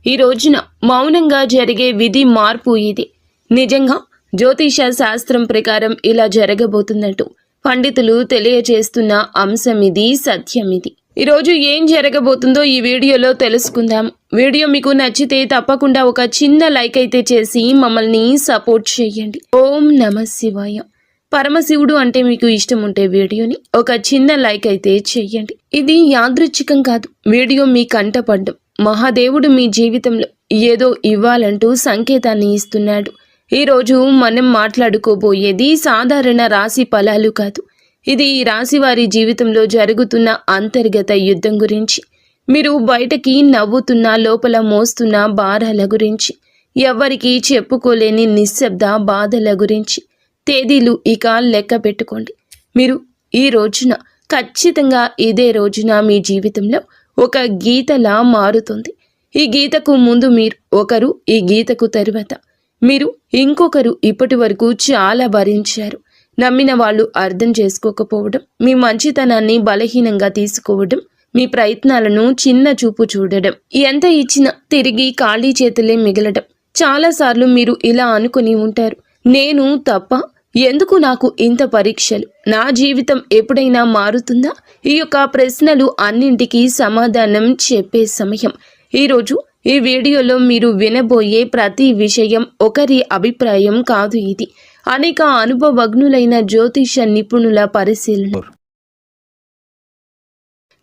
ఈ రోజున మౌనంగా జరిగే విధి మార్పు ఇది. నిజంగా జ్యోతిష శాస్త్రం ప్రకారం ఇలా జరగబోతున్నట్టు పండితులు తెలియజేస్తున్న అంశం ఇది, సత్యం ఇది. ఈరోజు ఏం జరగబోతుందో ఈ వీడియోలో తెలుసుకుందాం. వీడియో మీకు నచ్చితే తప్పకుండా ఒక చిన్న లైక్ అయితే చేసి మమ్మల్ని సపోర్ట్ చేయండి. ఓం నమ శివాయ. పరమశివుడు అంటే మీకు ఇష్టం ఉంటే వీడియోని ఒక చిన్న లైక్ అయితే చెయ్యండి. ఇది యాదృచ్ఛికం కాదు. వీడియో మీ కంటపడ్డం మహాదేవుడు మీ జీవితంలో ఏదో ఇవ్వాలంటూ సంకేతాన్ని ఇస్తున్నాడు. ఈరోజు మనం మాట్లాడుకోబోయేది సాధారణ రాశి ఫలాలు కాదు. ఇది ఈ రాశి వారి జీవితంలో జరుగుతున్న అంతర్గత యుద్ధం గురించి, మీరు బయటకి నవ్వుతున్న లోపల మోస్తున్న భారాల గురించి, ఎవ్వరికీ చెప్పుకోలేని నిశ్శబ్ద బాధల గురించి. తేదీలు ఇక లెక్క పెట్టుకోండి. మీరు ఈ రోజున ఖచ్చితంగా ఇదే రోజున మీ జీవితంలో ఒక గీతలా మారుతుంది. ఈ గీతకు ముందు మీరు ఒకరు, ఈ గీతకు తరువాత మీరు ఇంకొకరు. ఇప్పటి వరకు చాలా భరించారు. నమ్మిన వాళ్ళు అర్థం చేసుకోకపోవడం, మీ మంచితనాన్ని బలహీనంగా తీసుకోవడం, మీ ప్రయత్నాలను చిన్న చూపు చూడడం, ఎంత ఇచ్చినా తిరిగి ఖాళీ చేతులే మిగలడం. చాలాసార్లు మీరు ఇలా అనుకుని ఉంటారు, నేను తప్ప, ఎందుకు నాకు ఇంత పరీక్షలు, నా జీవితం ఎప్పుడైనా మారుతుందా? ఈ యొక్క ప్రశ్నలు అన్నింటికీ సమాధానం చెప్పే సమయం. ఈరోజు ఈ వీడియోలో మీరు వినబోయే ప్రతి విషయం ఒకరి అభిప్రాయం కాదు. ఇది అనేక అనుభవజ్ఞులైన జ్యోతిష నిపుణుల పరిశీలన,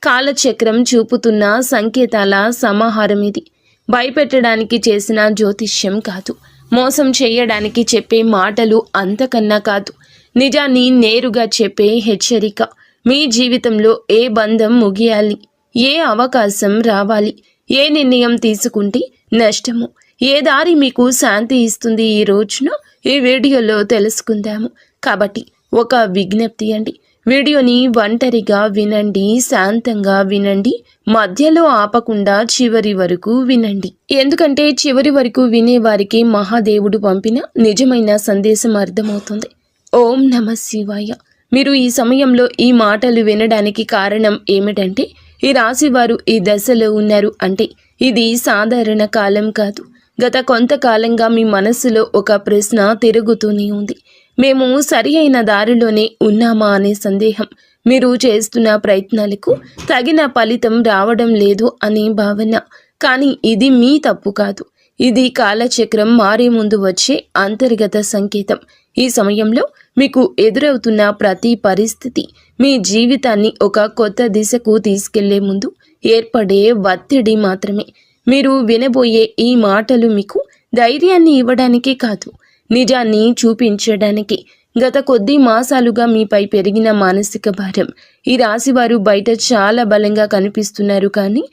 కాలచక్రం చూపుతున్న సంకేతాల సమాహారం. ఇది భయపెట్టడానికి చేసిన జ్యోతిష్యం కాదు, మోసం చేయడానికి చెప్పే మాటలు అంతకన్నా కాదు, నిజాన్ని నేరుగా చెప్పే హెచ్చరిక. మీ జీవితంలో ఏ బంధం ముగియాలి, ఏ అవకాశం రావాలి, ఏ నిర్ణయం తీసుకుంటే నష్టము, ఏ దారి మీకు శాంతి ఇస్తుంది, ఈ రోజున ఈ వీడియోలో తెలుసుకుందాము. కాబట్టి ఒక విజ్ఞప్తి అండి, వీడియోని ఒంటరిగా వినండి, శాంతంగా వినండి, మధ్యలో ఆపకుండా చివరి వరకు వినండి. ఎందుకంటే చివరి వరకు వినేవారికి మహాదేవుడు పంపిన నిజమైన సందేశం అర్థమవుతుంది. ఓం నమ శివాయ. మీరు ఈ సమయంలో ఈ మాటలు వినడానికి కారణం ఏమిటంటే, ఈ రాశివారు ఈ దశలో ఉన్నారు అంటే ఇది సాధారణ కాలం కాదు. గత కొంతకాలంగా మీ మనస్సులో ఒక ప్రశ్న తిరుగుతూనే ఉంది. మేము సరి అయిన దారిలోనే ఉన్నామా అనే సందేహం, మీరు చేస్తున్న ప్రయత్నాలకు తగిన ఫలితం రావడం లేదు అనే భావన. కానీ ఇది మీ తప్పు కాదు, ఇది కాలచక్రం మారే ముందు వచ్చే అంతర్గత సంకేతం. ఈ సమయంలో మీకు ఎదురవుతున్న ప్రతి పరిస్థితి మీ జీవితాన్ని ఒక కొత్త దిశకు తీసుకెళ్లే ముందు ఏర్పడే ఒత్తిడి మాత్రమే. మీరు వినబోయే ఈ మాటలు మీకు ధైర్యాన్ని ఇవ్వడానికి కాదు, నిజాన్ని చూపించడానికి. గత కొద్ది మాసాలుగా మీపై పెరిగిన మానసిక భారం. ఈ రాశివారు బయట చాలా బలంగా కనిపిస్తున్నారు, కానీ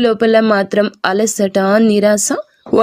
లోపల మాత్రం అలసట, నిరాశ,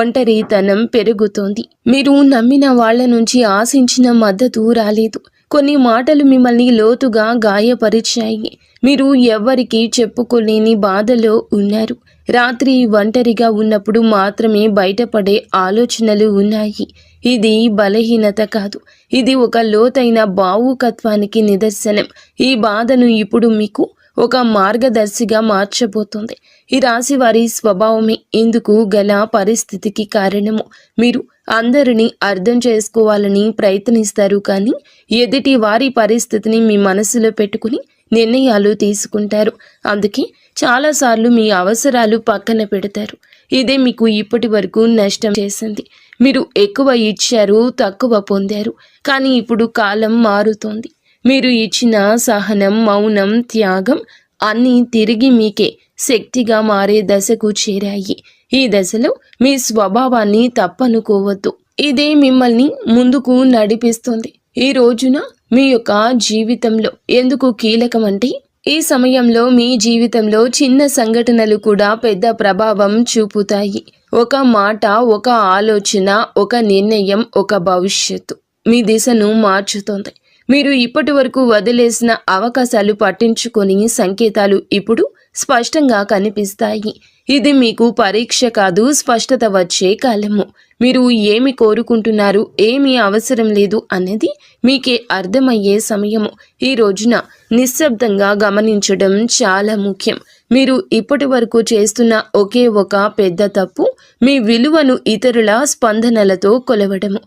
ఒంటరితనం పెరుగుతోంది. మీరు నమ్మిన వాళ్ల నుంచి ఆశించిన మద్దతు రాలేదు. కొన్ని మాటలు మిమ్మల్ని లోతుగా గాయపరిచాయి. మీరు ఎవ్వరికీ చెప్పుకోలేని బాధలో ఉన్నారు. రాత్రి ఒంటరిగా ఉన్నప్పుడు మాత్రమే బయటపడే ఆలోచనలు ఉన్నాయి. ఇది బలహీనత కాదు, ఇది ఒక లోతైన భావుకత్వానికి నిదర్శనం. ఈ బాధను ఇప్పుడు మీకు ఒక మార్గదర్శిగా మార్చబోతోంది. ఈ రాశి వారి స్వభావమే ఇందుకు గల పరిస్థితికి కారణము. మీరు అందరినీ అర్థం చేసుకోవాలని ప్రయత్నిస్తారు, కానీ ఎదుటి వారి పరిస్థితిని మీ మనసులో పెట్టుకుని నిర్ణయాలు తీసుకుంటారు. అందుకే చాలాసార్లు మీ అవసరాలు పక్కన పెడతారు. ఇదే మీకు ఇప్పటి వరకు నష్టం చేసింది. మీరు ఎక్కువ ఇచ్చారు, తక్కువ పొందారు. కానీ ఇప్పుడు కాలం మారుతోంది. మీరు ఇచ్చిన సహనం, మౌనం, త్యాగం అన్నీ తిరిగి మీకే శక్తిగా మారే దశకు చేరాయి. ఈ దశలో మీ స్వభావాన్ని తప్పనుకోవద్దు. ఇదే మిమ్మల్ని ముందుకు నడిపిస్తుంది. ఈ రోజున మీ యొక్క జీవితంలో ఎందుకు కీలకమంటే, ఈ సమయంలో మీ జీవితంలో చిన్న సంఘటనలు కూడా పెద్ద ప్రభావం చూపుతాయి. ఒక మాట, ఒక ఆలోచన, ఒక నిర్ణయం, ఒక భవిష్యత్తు మీ దిశను మార్చుతుంది. మీరు ఇప్పటి వరకు వదిలేసిన అవకాశాలు పట్టించుకొని సంకేతాలు ఇప్పుడు స్పష్టంగా కనిపిస్తాయి. ఇది మీకు పరీక్ష కాదు, స్పష్టత వచ్చే కాలము. మీరు ఏమి కోరుకుంటున్నారు, ఏమీ అవసరం లేదు అనేది మీకే అర్థమయ్యే సమయము. ఈ రోజున నిశ్శబ్దంగా గమనించడం చాలా ముఖ్యం. మీరు ఇప్పటి వరకు చేస్తున్న ఒకే ఒక పెద్ద తప్పు మీ విలువను ఇతరుల స్పందనలతో కొలవడము.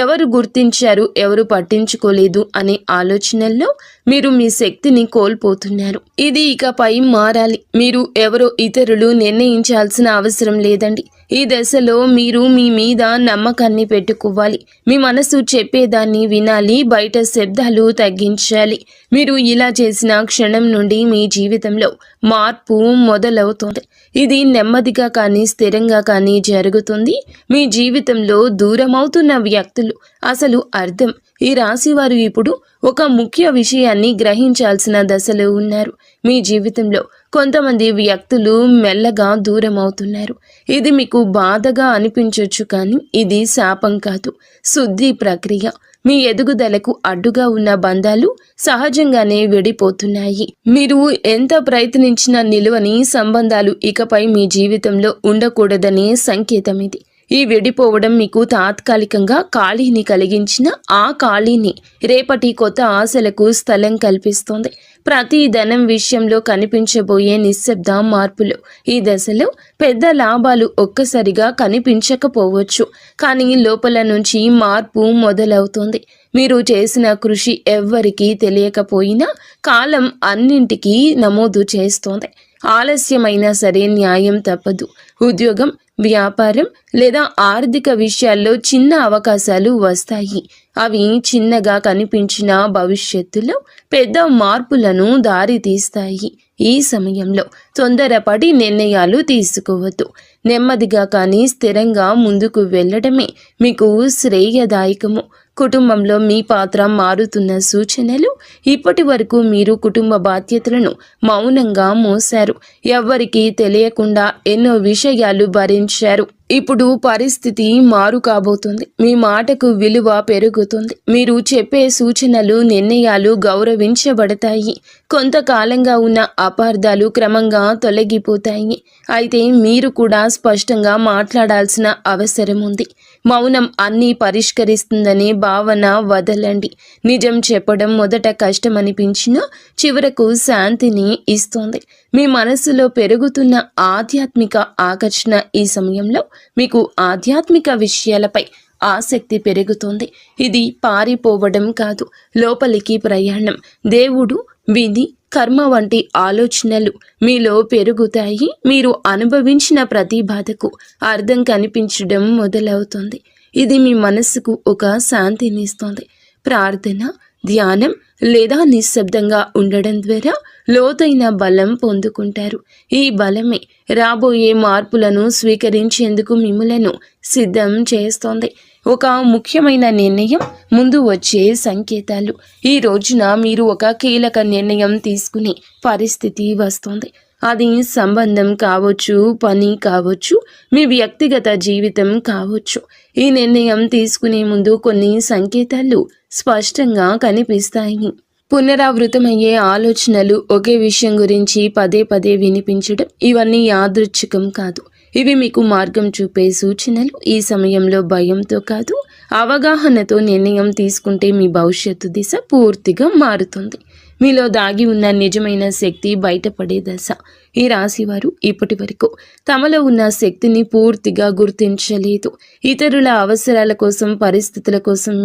ఎవరు గుర్తించారు, ఎవరు పట్టించుకోలేదు అనే ఆలోచనల్లో మీరు మీ శక్తిని కోల్పోతున్నారు. ఇది ఇకపై మారాలి. మీరు ఎవరో ఇతరులు నిర్ణయించాల్సిన అవసరం లేదండి. ఈ దశలో మీరు మీ మీద నమ్మకాన్ని పెట్టుకోవాలి. మీ మనసు చెప్పేదాన్ని వినాలి, బయట శబ్దాలు తగ్గించాలి. మీరు ఇలా చేసిన క్షణం నుండి మీ జీవితంలో మార్పు మొదలవుతుంది. ఇది నెమ్మదిగా కానీ స్థిరంగా కానీ జరుగుతుంది. మీ జీవితంలో దూరమవుతున్న వ్యక్తులు అసలు అర్థం. ఈ రాశివారు ఇప్పుడు ఒక ముఖ్య విషయాన్ని గ్రహించాల్సిన దశలో ఉన్నారు. మీ జీవితంలో కొంతమంది వ్యక్తులు మెల్లగా దూరం అవుతున్నారు. ఇది మీకు బాధగా అనిపించవచ్చు, కానీ ఇది శాపం కాదు, శుద్ధి ప్రక్రియ. మీ ఎదుగుదలకు అడ్డుగా ఉన్న బంధాలు సహజంగానే విడిపోతున్నాయి. మీరు ఎంత ప్రయత్నించినా నిలువని సంబంధాలు ఇకపై మీ జీవితంలో ఉండకూడదనే సంకేతం ఇది. ఈ విడిపోవడం మీకు తాత్కాలికంగా ఖాళీని కలిగించిన ఆ ఖాళీని రేపటి కొత్త ఆశలకు స్థలం కల్పిస్తోంది. ప్రతి ధనం విషయంలో కనిపించబోయే నిశ్శబ్ద మార్పులు. ఈ దశలో పెద్ద లాభాలు ఒక్కసారిగా కనిపించకపోవచ్చు, కానీ లోపల నుంచి మార్పు మొదలవుతుంది. మీరు చేసిన కృషి ఎవ్వరికీ తెలియకపోయినా కాలం అన్నింటికీ నమోదు చేస్తోంది. ఆలస్యమైనా సరే న్యాయం తప్పదు. ఉద్యోగం, వ్యాపారం లేదా ఆర్థిక విషయాల్లో చిన్న అవకాశాలు వస్తాయి. అవి చిన్నగా కనిపించిన భవిష్యత్తులో పెద్ద మార్పులను దారితీస్తాయి. ఈ సమయంలో తొందరపడి నిర్ణయాలు తీసుకోవద్దు. నెమ్మదిగా కానీ స్థిరంగా ముందుకు వెళ్ళడమే మీకు శ్రేయదాయకము. కుటుంబంలో మీ పాత్ర మారుతున్న సూచనలు. ఇప్పటి వరకు మీరు కుటుంబ బాధ్యతలను మౌనంగా మోశారు. ఎవ్వరికీ తెలియకుండా ఎన్నో విషయాలు భరించారు. ఇప్పుడు పరిస్థితి మారు కాబోతుంది. మీ మాటకు విలువ పెరుగుతుంది. మీరు చెప్పే సూచనలు, నిర్ణయాలు గౌరవించబడతాయి. కొంతకాలంగా ఉన్న అపార్థాలు క్రమంగా తొలగిపోతాయి. అయితే మీరు కూడా స్పష్టంగా మాట్లాడాల్సిన అవసరం ఉంది. మౌనం అన్నీ పరిష్కరిస్తుందనే భావన వదలండి. నిజం చెప్పడం మొదట కష్టమనిపించినా చివరకు శాంతిని ఇస్తుంది. మీ మనసులో పెరుగుతున్న ఆధ్యాత్మిక ఆకర్షణ. ఈ సమయంలో మీకు ఆధ్యాత్మిక విషయాలపై ఆసక్తి పెరుగుతుంది. ఇది పారిపోవడం కాదు, లోపలికి ప్రయాణం. దేవుడు, విధి, కర్మ వంటి ఆలోచనలు మీలో పెరుగుతాయి. మీరు అనుభవించిన ప్రతి బాధకు అర్థం కనిపించడం మొదలవుతుంది. ఇది మీ మనసుకు ఒక శాంతినిస్తుంది. ప్రార్థన, ధ్యానం లేదా నిశ్శబ్దంగా ఉండడం ద్వారా లోతైన బలం పొందుకుంటారు. ఈ బలమే రాబోయే మార్పులను స్వీకరించేందుకు మిమ్మలను సిద్ధం చేస్తోంది. ఒక ముఖ్యమైన నిర్ణయం, ముందు వచ్చే సంకేతాలు. ఈ రోజున మీరు ఒక కీలక నిర్ణయం తీసుకునే పరిస్థితి వస్తుంది. అది సంబంధం కావచ్చు, పని కావచ్చు, మీ వ్యక్తిగత జీవితం కావచ్చు. ఈ నిర్ణయం తీసుకునే ముందు కొన్ని సంకేతాలు స్పష్టంగా కనిపిస్తాయి. పునరావృతమయ్యే ఆలోచనలు, ఒకే విషయం గురించి పదే పదే వినిపించడం, ఇవన్నీ యాదృచ్ఛికం కాదు. ఇవి మీకు మార్గం చూపే సూచనలు. ఈ సమయంలో భయంతో కాదు, అవగాహనతో నిర్ణయం తీసుకుంటే మీ భవిష్యత్తు దిశ పూర్తిగా మారుతుంది. మీలో దాగి ఉన్న నిజమైన శక్తి బయటపడే దశ. ఈ రాశివారు ఇప్పటి వరకు తమలో ఉన్న శక్తిని పూర్తిగా గుర్తించలేదు. ఇతరుల అవసరాల కోసం, పరిస్థితుల కోసం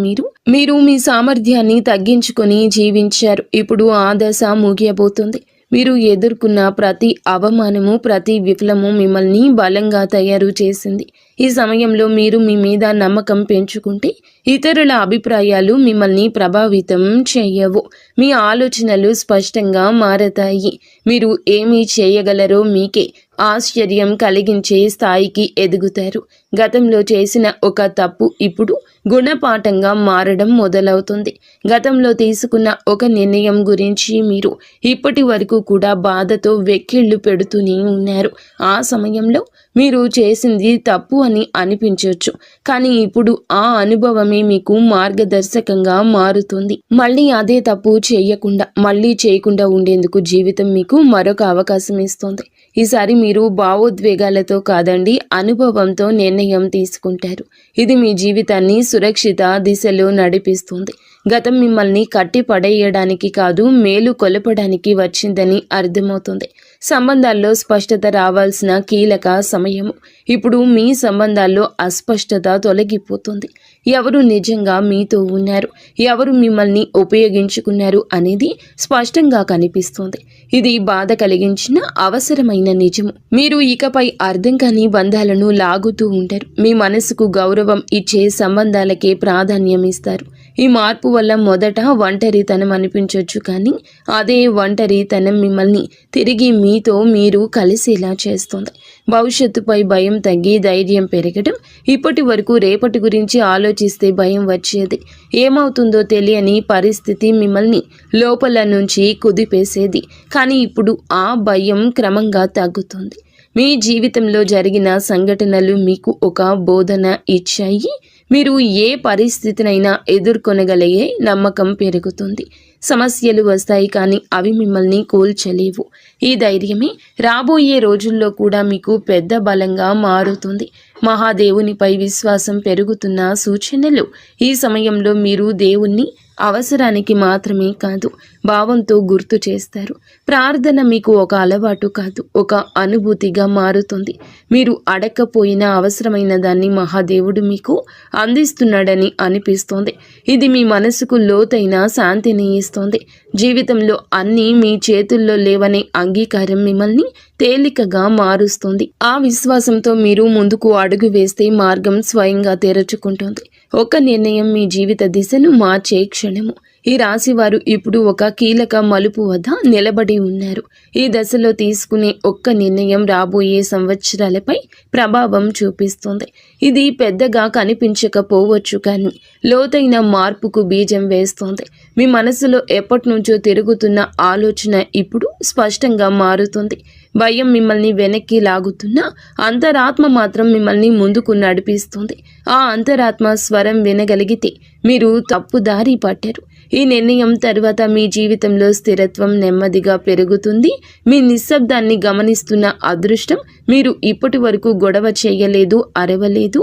మీరు మీ సామర్థ్యాన్ని తగ్గించుకొని జీవించారు. ఇప్పుడు ఆ దశ ముగియబోతుంది. మీరు ఎదుర్కొన్న ప్రతి అవమానము, ప్రతి విఫలము మిమ్మల్ని బలంగా తయారు చేసింది. ఈ సమయంలో మీరు మీ మీద నమ్మకం పెంచుకుంటే ఇతరుల అభిప్రాయాలు మిమ్మల్ని ప్రభావితం చేయవు. మీ ఆలోచనలు స్పష్టంగా మారతాయి. మీరు ఏమి చేయగలరో మీకే ఆశ్చర్యం కలిగించే స్థాయికి ఎదుగుతారు. గతంలో చేసిన ఒక తప్పు ఇప్పుడు గుణపాఠంగా మారడం మొదలవుతుంది. గతంలో తీసుకున్న ఒక నిర్ణయం గురించి మీరు ఇప్పటి వరకు కూడా బాధతో వెక్కిళ్ళు పెడుతూనే ఉన్నారు. ఆ సమయంలో మీరు చేసింది తప్పు అని అనిపించవచ్చు, కానీ ఇప్పుడు ఆ అనుభవమే మీకు మార్గదర్శకంగా మారుతుంది. మళ్ళీ అదే తప్పు చేయకుండా ఉండేందుకు జీవితం మీకు మరొక అవకాశం ఇస్తుంది. ఈసారి మీరు భావోద్వేగాలతో కాదండి, అనుభవంతో నిర్ణయం తీసుకుంటారు. ఇది మీ జీవితాన్ని సురక్షిత దిశలో నడిపిస్తుంది. గతం మిమ్మల్ని కట్టి పడేయడానికి కాదు, మేలు కొలపడానికి వచ్చిందని అర్థమవుతుంది. సంబంధాల్లో స్పష్టత రావాల్సిన కీలక సమయము. ఇప్పుడు మీ సంబంధాల్లో అస్పష్టత తొలగిపోతుంది. ఎవరు నిజంగా మీతో ఉన్నారు, ఎవరు మిమ్మల్ని ఉపయోగించుకున్నారు అనేది స్పష్టంగా కనిపిస్తుంది. ఇది బాధ కలిగించిన అవసరమైన నిజము. మీరు ఇకపై అర్థం కాని బంధాలను లాగుతూ ఉంటారు. మీ మనసుకు గౌరవం ఇచ్చే సంబంధాలకే ప్రాధాన్యం ఇస్తారు. ఈ మార్పు వల్ల మొదట ఒంటరితనం అనిపించవచ్చు, కానీ అదే ఒంటరితనం మిమ్మల్ని తిరిగి మీతో మీరు కలిసేలా చేస్తుంది. భవిష్యత్తుపై భయం తగ్గి ధైర్యం పెరగడం. ఇప్పటి వరకు రేపటి గురించి ఆలోచిస్తే భయం వచ్చేది. ఏమవుతుందో తెలియని పరిస్థితి మిమ్మల్ని లోపల నుంచి కుదిపేసేది. కానీ ఇప్పుడు ఆ భయం క్రమంగా తగ్గుతుంది. మీ జీవితంలో జరిగిన సంఘటనలు మీకు ఒక బోధన ఇచ్చాయి. మీరు ఏ పరిస్థితినైనా ఎదుర్కొనగలిగే నమ్మకం పెరుగుతుంది. సమస్యలు వస్తాయి, కానీ అవి మిమ్మల్ని కూల్చలేవు. ఈ ధైర్యమే రాబోయే రోజుల్లో కూడా మీకు పెద్ద బలంగా మారుతుంది. మహాదేవునిపై విశ్వాసం పెరుగుతున్న సూచనలు. ఈ సమయంలో మీరు దేవుణ్ణి అవసరానికి మాత్రమే కాదు, భావంతో గుర్తు చేస్తారు. ప్రార్థన మీకు ఒక అలవాటు కాదు, ఒక అనుభూతిగా మారుతుంది. మీరు అడగకపోయినా అవసరమైన దాన్ని మహాదేవుడు మీకు అందిస్తున్నాడని అనిపిస్తోంది. ఇది మీ మనసుకు లోతైన శాంతిని ఇస్తుంది. జీవితంలో అన్నీ మీ చేతుల్లో లేవనే అంగీకారం మిమ్మల్ని తేలికగా మారుస్తుంది. ఆ విశ్వాసంతో మీరు ముందుకు అడుగు వేస్తే మార్గం స్వయంగా తెరుచుకుంటుంది. ఒక నిర్ణయం మీ జీవిత దిశను మార్చే క్షణము. ఈ రాశి వారు ఇప్పుడు ఒక కీలక మలుపు వద్ద నిలబడి ఉన్నారు. ఈ దశలో తీసుకునే ఒక్క నిర్ణయం రాబోయే సంవత్సరాలపై ప్రభావం చూపిస్తుంది. ఇది పెద్దగా కనిపించకపోవచ్చు, కానీ లోతైన మార్పుకు బీజం వేస్తుంది. మీ మనసులో ఎప్పటి నుంచో తిరుగుతున్న ఆలోచన ఇప్పుడు స్పష్టంగా మారుతుంది. భయం మిమ్మల్ని వెనక్కి లాగుతున్నా అంతరాత్మ మాత్రం మిమ్మల్ని ముందుకు నడిపిస్తుంది. ఆ అంతరాత్మ స్వరం వినగలిగితే మీరు తప్పుదారి పట్టారు. ఈ నిర్ణయం తర్వాత మీ జీవితంలో స్థిరత్వం నెమ్మదిగా పెరుగుతుంది. మీ నిశ్శబ్దాన్ని గమనిస్తున్న అదృష్టం. మీరు ఇప్పటి వరకు గొడవ చేయలేదు, అరవలేదు,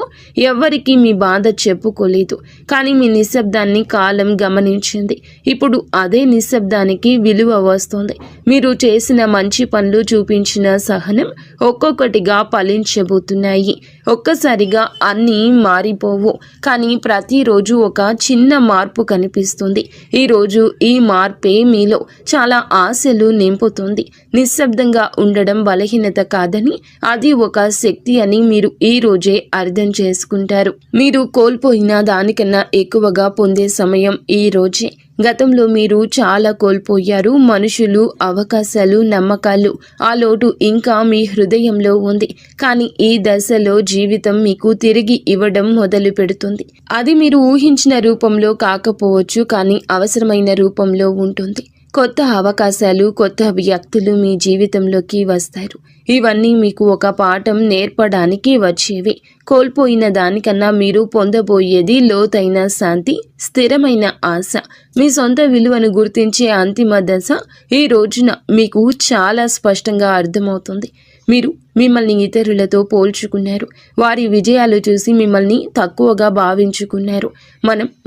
ఎవ్వరికీ మీ బాధ చెప్పుకోలేదు, కానీ మీ నిశ్శబ్దాన్ని కాలం గమనించింది. ఇప్పుడు అదే నిశ్శబ్దానికి విలువ వస్తుంది. మీరు చేసిన మంచి పనులు, చూపించిన సహనం ఒక్కొక్కటిగా ఫలించబోతున్నాయి. ఒక్కసారిగా అన్నీ మారిపోవు, కానీ ప్రతిరోజు ఒక చిన్న మార్పు కనిపిస్తుంది. ఈరోజు ఈ మార్పే మీలో చాలా ఆశలు నింపుతుంది. నిశ్శబ్దంగా ఉండడం బలహీనత కాదని, అది ఒక శక్తి అని మీరు ఈ రోజే అర్థం చేసుకుంటారు. మీరు కోల్పోయిన దానికన్నా ఎక్కువగా పొందే సమయం ఈ రోజే. గతంలో మీరు చాలా కోల్పోయారు. మనుషులు, అవకాశాలు, నమ్మకాలు. ఆ లోటు ఇంకా మీ హృదయంలో ఉంది. కానీ ఈ దశలో జీవితం మీకు తిరిగి ఇవ్వడం మొదలు పెడుతుంది. అది మీరు ఊహించిన రూపంలో కాకపోవచ్చు, కానీ అవసరమైన రూపంలో ఉంటుంది. కొత్త అవకాశాలు, కొత్త వ్యక్తులు మీ జీవితంలోకి వస్తారు. ఇవన్నీ మీకు ఒక పాఠం నేర్పడానికి వచ్చేవి. కోల్పోయిన దానికన్నా మీరు పొందబోయేది లోతైన శాంతి, స్థిరమైన ఆశ. మీ సొంత విలువను గుర్తించే అంతిమ దశ ఈ రోజున మీకు చాలా స్పష్టంగా అర్థమవుతుంది. మీరు మిమ్మల్ని ఇతరులతో పోల్చుకున్నారు. వారి విజయాలు చూసి మిమ్మల్ని తక్కువగా భావించుకున్నారు.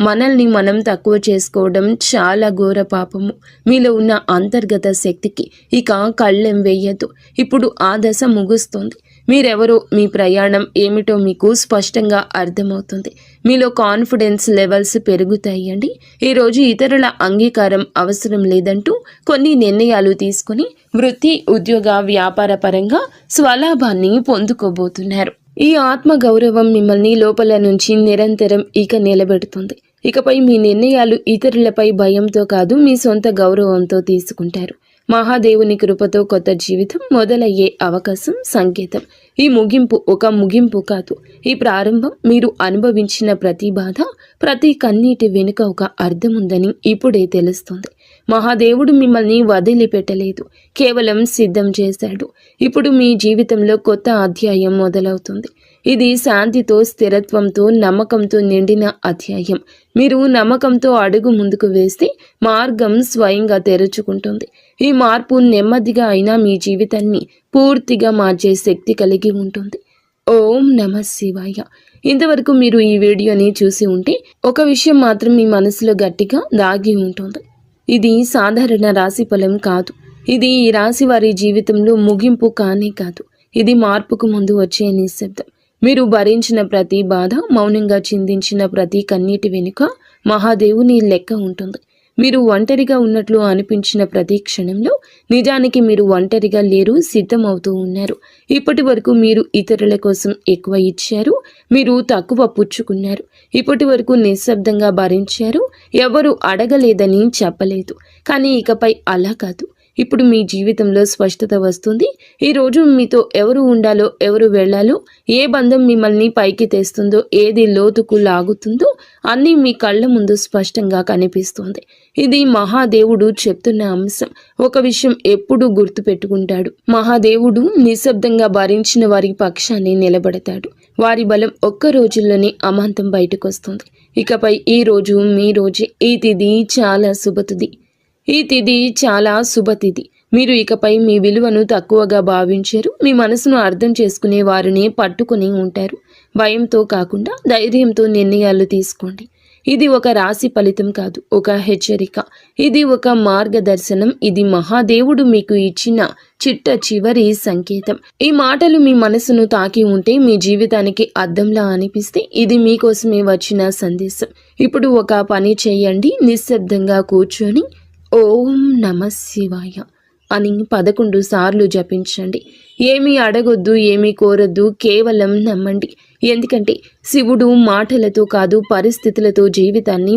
మనల్ని మనం తక్కువ చేసుకోవడం చాలా ఘోర పాపము. మీలో ఉన్న అంతర్గత శక్తికి ఇక కళ్ళెం వేయద్దు. ఇప్పుడు ఆ దశ ముగుస్తుంది. మీరెవరో, మీ ప్రయాణం ఏమిటో మీకు స్పష్టంగా అర్థమవుతుంది. మీలో కాన్ఫిడెన్స్ లెవెల్స్ పెరుగుతాయండి. ఈరోజు ఇతరుల అంగీకారం అవసరం లేదంటూ కొన్ని నిర్ణయాలు తీసుకొని వృత్తి, ఉద్యోగ, వ్యాపార పరంగా స్వలాభాన్ని పొందుకోబోతున్నారు. ఈ ఆత్మ గౌరవం మిమ్మల్ని లోపల నుంచి నిరంతరం ఇక నిలబెడుతుంది. ఇకపై మీ నిర్ణయాలు ఇతరులపై భయంతో కాదు, మీ సొంత గౌరవంతో తీసుకుంటారు. మహాదేవుని కృపతో కొత్త జీవితం మొదలయ్యే అవకాశం సంకేతం. ఈ ముగింపు ఒక ముగింపు కాదు, ఈ ప్రారంభం. మీరు అనుభవించిన ప్రతి బాధ, ప్రతి కన్నీటి వెనుక ఒక అర్థం ఉందని ఇప్పుడే తెలుస్తుంది. మహాదేవుడు మిమ్మల్ని వదిలిపెట్టలేదు, కేవలం సిద్ధం చేశాడు. ఇప్పుడు మీ జీవితంలో కొత్త అధ్యాయం మొదలవుతుంది. ఇది శాంతితో, స్థిరత్వంతో, నమ్మకంతో నిండిన అధ్యాయం. మీరు నమ్మకంతో అడుగు ముందుకు వేస్తే మార్గం స్వయంగా తెరుచుకుంటుంది. ఈ మార్పు నెమ్మదిగా అయినా మీ జీవితాన్ని పూర్తిగా మార్చే శక్తి కలిగి ఉంటుంది. ఓం నమః శివాయ. ఇంతవరకు మీరు ఈ వీడియోని చూసి ఉంటే ఒక విషయం మాత్రం మీ మనసులో గట్టిగా దాగి ఉంటుంది. ఇది సాధారణ రాశి ఫలం కాదు. ఇది ఈ రాశి వారి జీవితంలో ముగింపు కానే కాదు. ఇది మార్పుకు ముందు వచ్చే నిశ్శబ్దం. మీరు భరించిన ప్రతి బాధ, మౌనంగా చిందించిన ప్రతి కన్నీటి వెనుక మహాదేవుని లెక్క ఉంటుంది. మీరు ఒంటరిగా ఉన్నట్లు అనిపించిన ప్రతి క్షణంలో నిజానికి మీరు ఒంటరిగా లేరు, సిద్ధమవుతూ ఉన్నారు. ఇప్పటి వరకు మీరు ఇతరుల కోసం ఎక్కువ ఇచ్చారు, మీరు తక్కువ పుచ్చుకున్నారు. ఇప్పటి వరకు నిశ్శబ్దంగా భరించారు, ఎవరు అడగలేదని చెప్పలేదు. కానీ ఇకపై అలా కాదు. ఇప్పుడు మీ జీవితంలో స్పష్టత వస్తుంది. ఈరోజు మీతో ఎవరు ఉండాలో, ఎవరు వెళ్ళాలో, ఏ బంధం మిమ్మల్ని పైకి తెస్తుందో, ఏది లోతుకు లాగుతుందో అన్నీ మీ కళ్ళ ముందు స్పష్టంగా కనిపిస్తుంది. ఇది మహాదేవుడు చెప్తున్న అంశం. ఒక విషయం ఎప్పుడూ గుర్తుపెట్టుకుంటాడు. మహాదేవుడు నిశ్శబ్దంగా భరించిన వారి పక్షాన్ని నిలబడతాడు. వారి బలం ఒక్క రోజుల్లోనే అమాంతం బయటకు వస్తుంది. ఇకపై ఈ రోజు మీ రోజే. ఈ తిథి చాలా శుభతిథి. ఈ తిథి చాలా శుభతిథి. మీరు ఇకపై మీ విలువను తక్కువగా భావించారు. మీ మనసును అర్థం చేసుకునే వారిని పట్టుకుని ఉంటారు. భయంతో కాకుండా ధైర్యంతో నిర్ణయాలు తీసుకోండి. ఇది ఒక రాశి ఫలితం కాదు, ఒక హెచ్చరిక. ఇది ఒక మార్గదర్శనం. ఇది మహాదేవుడు మీకు ఇచ్చిన చిట్ట చివరి సంకేతం. ఈ మాటలు మీ మనసును తాకి ఉంటే, మీ జీవితానికి అద్దంలా అనిపిస్తే ఇది మీకోసమే వచ్చిన సందేశం. ఇప్పుడు ఒక పని చేయండి. నిశ్శబ్దంగా కూర్చొని ఓం నమః శివాయ అని 11 సార్లు జపించండి. ఏమీ అడగొద్దు, ఏమీ కోరొద్దు, కేవలం నమ్మండి. ఎందుకంటే శివుడు మాటలతో కాదు, పరిస్థితులతో జీవితాన్ని